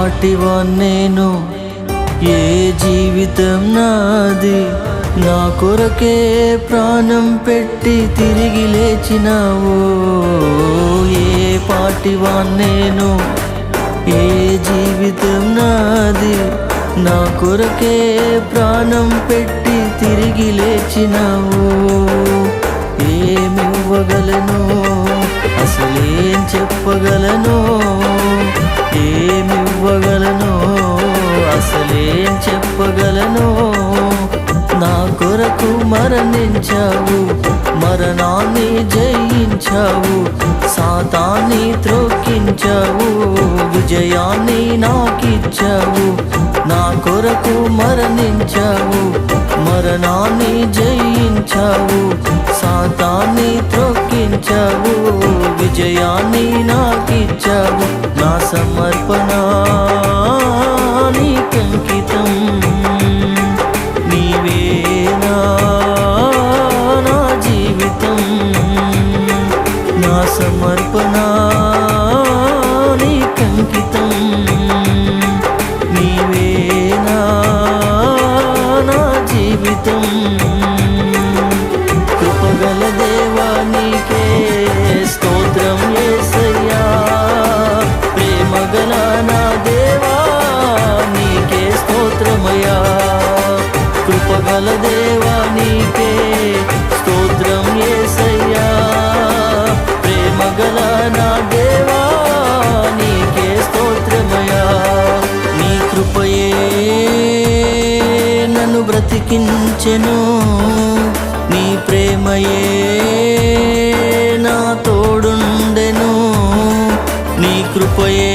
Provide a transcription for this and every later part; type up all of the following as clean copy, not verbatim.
పాటివాన్నేను, ఏ జీవితం నాది, నా కొరకే ప్రాణం పెట్టి తిరిగి లేచినావు. ఏ పాటివాన్నేను, ఏ జీవితం నాది, నా కొరకే ప్రాణం పెట్టి తిరిగి లేచినావు. ఏమివ్వగలను, అసలేం చెప్పగలను, ఏమివ్వగలను, అసలేం చెప్పగలను. నా కొరకు మరణించావు, మరణాన్ని జయించావు, సాతాన్ని త్రొక్కించావు, విజయాన్ని నాకిచ్చావు. నా కొరకు మరణించావు, మరణాన్ని జయించావు, సాతాన్ని త్రొక్కించావు, విజయాన్ని నాకిచ్చావు. నా సమర్పణ నీకంకితం, నీవేనా నా జీవితం. నా సమర్పణ నీకంకితం, నీవేనా నా జీవితం. కృపగల దేవా నీకే స్తోత్రం యేసయ్యా, ప్రేమగల నా దేవా నీకే స్తోత్రమయ్యా. కృపగల దేవా నీకే స్తోత్రం యేసయ్యా, ప్రేమగల నా దేవా నీకే స్తోత్రమయ్యా. నీ కృపయే నన్ను బ్రతికించెను, నీ ప్రేమయే నా తోడుండెను. నీ కృపయే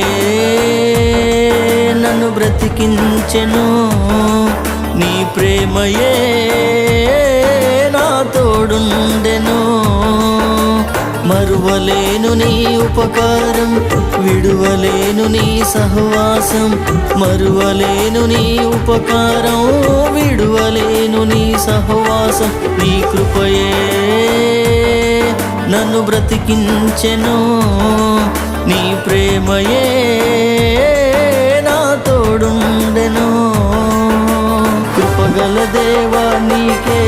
నన్ను బ్రతికించెను, నీ ప్రేమయే నా తోడుండెను. మరువలేను నీ ఉపకారం, విడువలేను నీ సహవాసం. మరువలేను నీ ఉపకారం, విడువలేను నీ సహవాసం. నీ కృపయే నన్ను బ్రతికించెను, నీ ప్రేమయే నా తోడుండెను. కృపగల దేవా నీకే